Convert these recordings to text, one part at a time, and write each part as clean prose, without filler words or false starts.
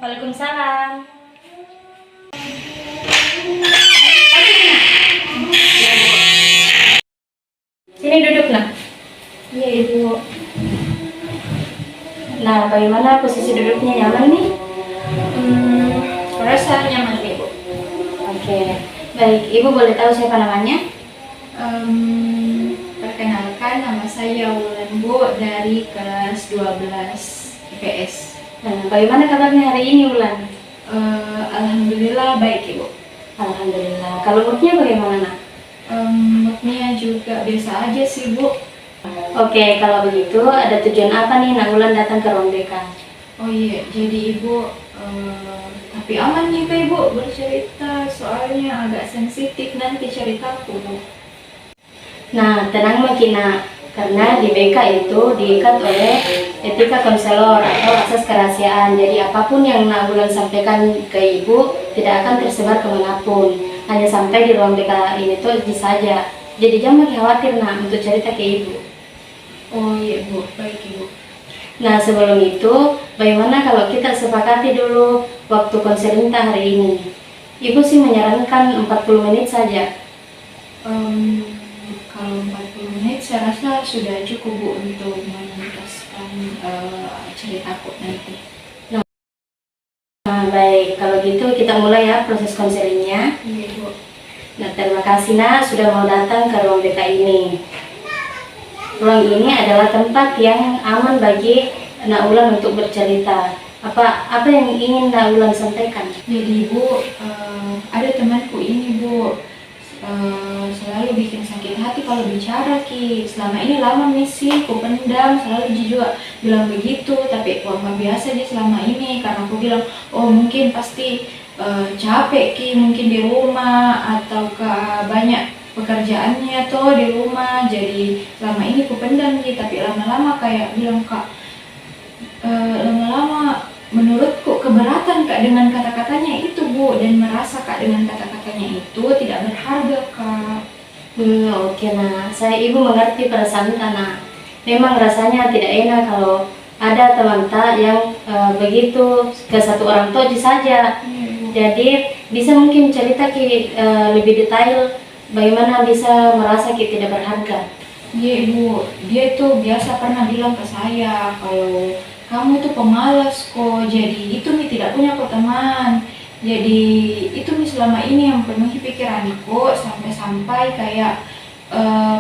Waalaikumsalam. Sini duduk nak. Iya Ibu. Nah, bagaimana posisi duduknya, nyaman nih? Rasa nyaman Ibu. Oke, baik. Ibu boleh tahu siapa namanya? Perkenalkan, nama saya Wulan Bu dari kelas 12 IPS. Nah, bagaimana kabarnya hari ini, Wulan? Alhamdulillah baik Ibu. Alhamdulillah. Kalau moodnya bagaimana nak? Moodnya juga biasa aja sih Bu. Oke, kalau begitu ada tujuan apa nih nak Wulan datang ke ruang BK? Oh iya, jadi Ibu tapi aman nih Kak Ibu bercerita, soalnya agak sensitif nanti ceritaku Bu. Nah, tenang makin nak, karena di BK itu diikat oleh etika konselor atau asas kerahasiaan. Jadi apapun yang nak Wulan sampaikan ke ibu tidak akan tersebar kemanapun, hanya sampai di ruang BK ini tuh saja. Jadi jangan khawatir nak untuk cerita ke ibu. Oh iya Bu, baik Ibu. Nah, sebelum itu bagaimana kalau kita sepakati dulu waktu konseling hari ini? Ibu sih menyarankan 40 menit saja. Kalau 40 menit saya rasa sudah cukup Bu untuk menuntaskan ceritaku nanti. Nah, baik, kalau gitu kita mulai ya proses konselingnya. Iya Bu. Nah, terima kasih nak sudah mau datang ke ruang BK ini. Ruang ini adalah tempat yang aman bagi Nak Wulan untuk bercerita. Apa yang ingin Nak Wulan sampaikan? Jadi Bu, ada temanku ini Bu, selalu bikin sakit hati kalau bicara Ki. Selama ini lama misi, ku pendam, selalu dia juga bilang begitu. Tapi wah biasa dia selama ini, karena aku bilang, oh mungkin pasti capek Ki, mungkin di rumah atau banyak pekerjaannya tuh di rumah, jadi selama ini ku pendam Ki. Tapi lama-lama kayak bilang Kak, lama-lama menurutku keberatan Kak dengan kata-katanya itu Bu, dan merasa Kak dengan kata-katanya itu tidak berharga Kak. Oke nah, saya ibu mengerti perasaan Nak. Memang rasanya tidak enak kalau ada teman tak yang begitu ke satu orang toji saja. Jadi bisa mungkin cerita Ki lebih detail bagaimana bisa merasa Ki tidak berharga. Iya Ibu, dia itu biasa pernah bilang ke saya kalau kamu itu pemalas kok, jadi itu nih tidak punya kok teman. Jadi itu nih selama ini yang penuhi pikiranku, sampai-sampai kayak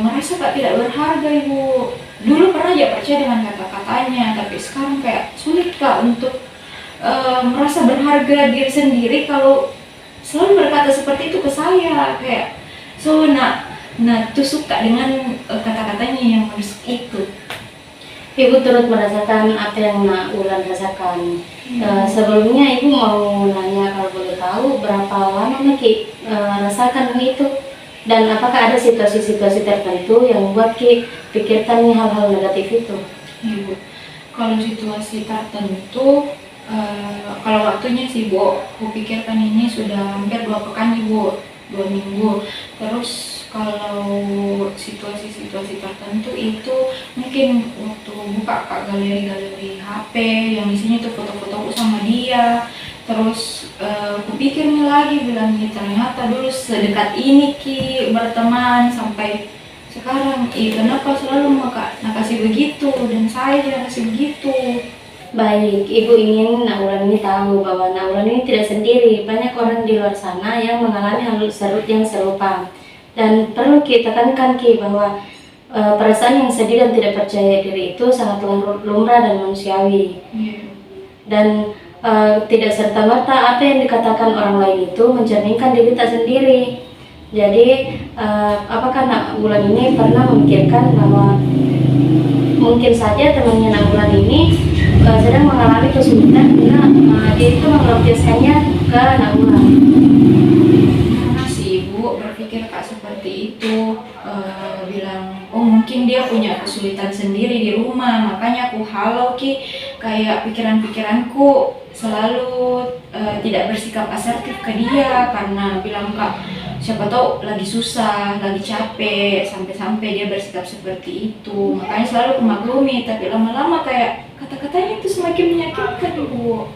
merasa Kak tidak berharga Ibu. Dulu pernah ya percaya dengan kata-katanya, tapi sekarang kayak sulit Kak untuk merasa berharga diri sendiri kalau selalu berkata seperti itu ke saya. Kayak tusuk Kak dengan kata-katanya yang menusuk itu. Ibu turut merasakan apa yang Nak Wulan rasakan. Sebelumnya ibu mau nanya kalau boleh tahu berapa lama Ki rasakan itu, dan apakah ada situasi-situasi tertentu yang membuat Ki pikirkan nih hal-hal negatif itu? Ibu, kalau situasi tertentu, kalau waktunya sih Bu, aku pikirkan ini sudah hampir 2 pekan Ibu, 2 minggu. Terus kalau situasi-situasi tertentu itu mungkin waktu buka Kak galeri-galeri HP yang isinya tuh foto-fotoku sama dia. Terus aku pikir nih lagi, bilang nih ternyata dulu sedekat ini Ki berteman sampai sekarang. Kenapa selalu nakasih begitu dan saya jangan kasih begitu. Baik, ibu ingin Nak Wulan ini tahu bahwa Nak Wulan ini tidak sendiri. Banyak orang di luar sana yang mengalami hal yang serupa. Dan perlu kita tekankan Ki bahwa perasaan yang sedih dan tidak percaya diri itu sangat lumrah dan manusiawi. Dan tidak serta-merta apa yang dikatakan orang lain itu mencerminkan diri tak sendiri. Jadi apakah Nak Wulan ini pernah memikirkan bahwa mungkin saja temannya Nak Wulan ini sedang mengalami kesulitan karena dia itu melampiaskannya ke Nak Wulan. Karena si Ibu berpikir Kak seperti itu, bilang oh mungkin dia punya kesulitan sendiri di rumah, makanya aku halau Ki, kayak pikiran-pikiranku selalu tidak bersikap asertif ke dia, karena bilang Kak siapa tahu lagi susah, lagi capek, sampai-sampai dia bersikap seperti itu. Makanya selalu kumaklumi, tapi lama-lama kayak kata-katanya itu semakin menyakitkan Ibu.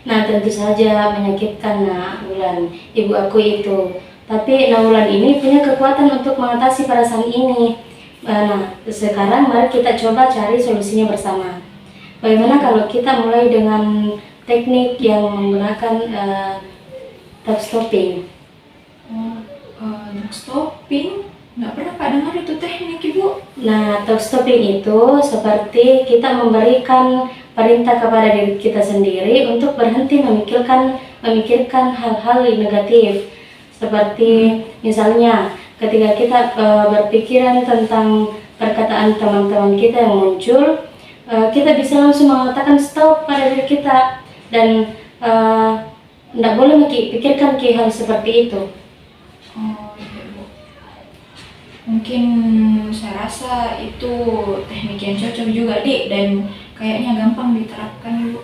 Nah, tentu saja menyakitkan nak Wulan, ibu aku itu. Tapi nak Wulan ini punya kekuatan untuk mengatasi perasaan ini. Nah, sekarang mari kita coba cari solusinya bersama. Bagaimana kalau kita mulai dengan teknik yang menggunakan top stopping? Dog stopping? Nggak pernah Kak dengar itu teknik Ibu. Nah, top stopping itu seperti kita memberikan perintah kepada diri kita sendiri untuk berhenti memikirkan hal-hal negatif. Seperti misalnya ketika kita berpikiran tentang perkataan teman-teman kita yang muncul, kita bisa langsung mengatakan stop pada diri kita dan tidak boleh pikirkan hal seperti itu. Oh iya Bu. Mungkin saya rasa itu teknik yang cocok juga Dik, dan kayaknya gampang diterapkan Ibu.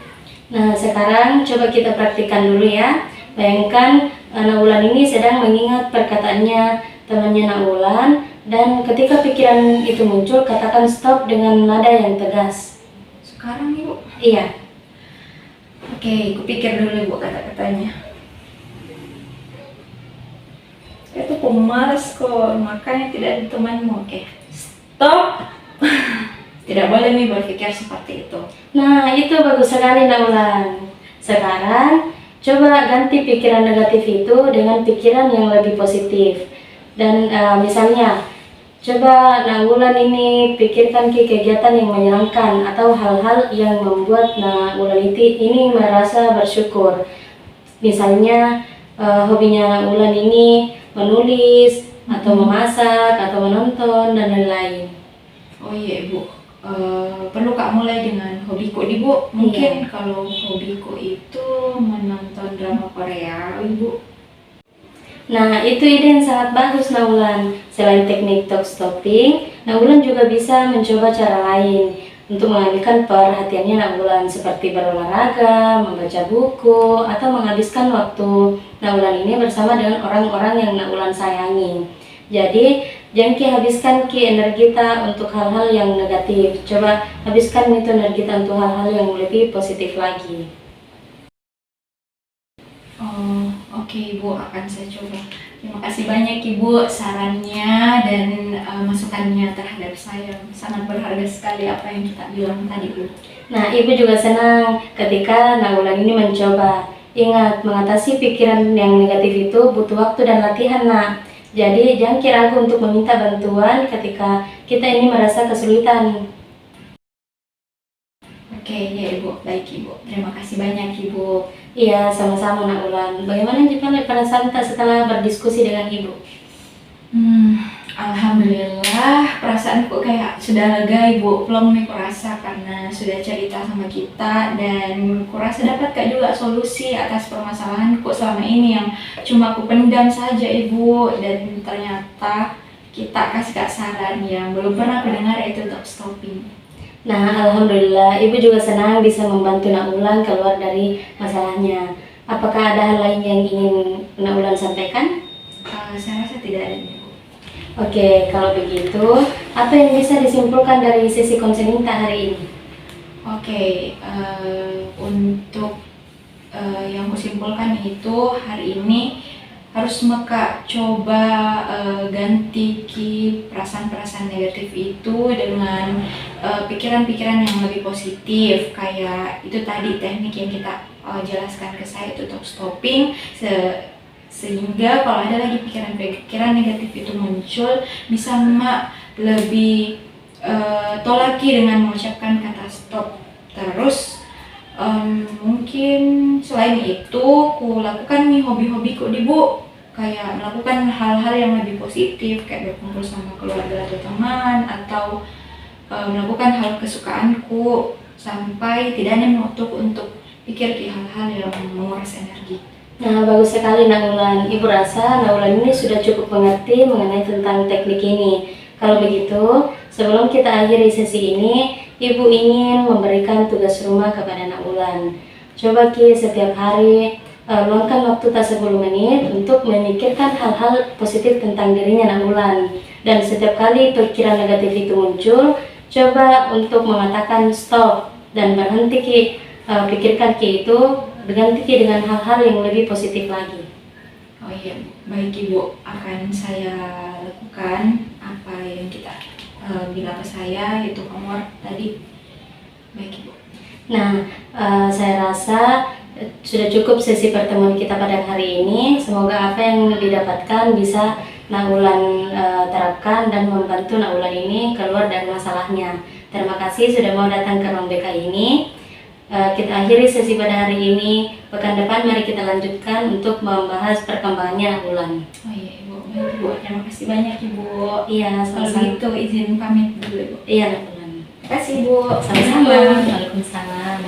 Nah, sekarang coba kita praktikkan dulu ya. Bayangkan Nak Wulan ini sedang mengingat perkataannya temannya Nak Wulan, dan ketika pikiran itu muncul, katakan stop dengan nada yang tegas. Sekarang Ibu? Iya. Oke, aku pikir dulu Ibu kata-katanya. Saya tuh pemalas kok, makanya tidak ditemanimu. Oke, stop. Tidak boleh nih berpikir seperti itu. Nah, itu bagus sekali Nak Wulan. Sekarang coba ganti pikiran negatif itu dengan pikiran yang lebih positif. Dan misalnya, coba Nak Wulan ini pikirkan kegiatan yang menyenangkan atau hal-hal yang membuat Nak Wulan ini merasa bersyukur. Misalnya, hobinya Nak Wulan ini menulis, atau memasak, atau menonton, dan lain-lain. Oh iya Ibu, perlu Kak mulai dengan hobiku Ibu. Mungkin kalau hobiku itu menonton drama Korea Ibu. Nah, itu ide yang sangat bagus Nak Wulan. Selain teknik talk stopping, Nak Wulan juga bisa mencoba cara lain untuk mengalihkan perhatiannya Nak Wulan, seperti berolahraga, membaca buku, atau menghabiskan waktu Nak Wulan ini bersama dengan orang-orang yang Nak Wulan sayangi. Jadi, jangan habiskan energi kita untuk hal-hal yang negatif. Coba habiskan itu energi kita untuk hal-hal yang lebih positif lagi. Oke Ibu, akan saya coba. Terima kasih banyak Ibu sarannya dan masukannya terhadap saya. Sangat berharga sekali apa yang kita bilang tadi Bu. Nah, Ibu juga senang ketika Nak Wulan ini mencoba. Ingat, mengatasi pikiran yang negatif itu butuh waktu dan latihan Nak. Jadi jangan ragu untuk meminta bantuan ketika kita ini merasa kesulitan. Oke, ya Ibu, baik Ibu. Terima kasih banyak Ibu. Iya, sama-sama Nak Wulan. Bagaimana perasaan kita setelah berdiskusi dengan Ibu? Alhamdulillah, perasaanku kayak sudah lega Ibu. Plong nih kurasa karena sudah cerita sama kita, dan kurasa dapat Kak juga solusi atas permasalahanku selama ini yang cuma aku pendam saja Ibu. Dan ternyata kita kasih Kak saran yang belum pernah aku dengar, yaitu top stopping. Nah, Alhamdulillah, Ibu juga senang bisa membantu Nak Wulan keluar dari masalahnya. Apakah ada hal lain yang ingin Nak Wulan sampaikan? Saya rasa tidak ada Ibu. Oke, kalau begitu, apa yang bisa disimpulkan dari sesi konseling kita hari ini? Oke, untuk yang kusimpulkan itu hari ini harus Kak coba ganti perasaan-perasaan negatif itu dengan pikiran-pikiran yang lebih positif. Kayak itu tadi teknik yang kita jelaskan ke saya, itu top stopping, sehingga kalau ada lagi pikiran-pikiran negatif itu muncul, bisa lebih tolaki dengan mengucapkan kata stop. Terus mungkin selain itu ku lakukan nih hobi-hobiku Bu, kayak melakukan hal-hal yang lebih positif, kayak berkumpul sama keluarga atau teman, atau melakukan hal kesukaanku sampai tidak ada waktu untuk pikir di hal-hal yang menguras energi. Nah, bagus sekali Nak Wulan. Ibu rasa Nak Wulan ini sudah cukup mengerti mengenai tentang teknik ini. Kalau begitu, sebelum kita akhiri sesi ini, Ibu ingin memberikan tugas rumah kepada Nak Wulan. Coba setiap hari luangkan waktu 10 menit untuk memikirkan hal-hal positif tentang dirinya Nak Wulan. Dan setiap kali pikiran negatif itu muncul, coba untuk mengatakan stop dan berhenti pikirkan itu berganti dengan hal-hal yang lebih positif lagi. Oh iya, baik Ibu, akan saya lakukan apa yang kita bilang ke saya, itu homework tadi. Baik Ibu. Nah, saya rasa sudah cukup sesi pertemuan kita pada hari ini. Semoga apa yang didapatkan bisa Naulan terapkan dan membantu Naulan ini keluar dari masalahnya. Terima kasih sudah mau datang ke ruang BK ini. Kita akhiri sesi pada hari ini. Pekan depan mari kita lanjutkan untuk membahas perkembangannya Naulan. Oh iya Ibu, baik Ibu, terima kasih banyak Ibu. Iya, Kalau sama-sama. begitu izin pamit dulu Ibu. Iya, Naulan. Terima kasih Ibu. Sama-sama. Waalaikumsalam.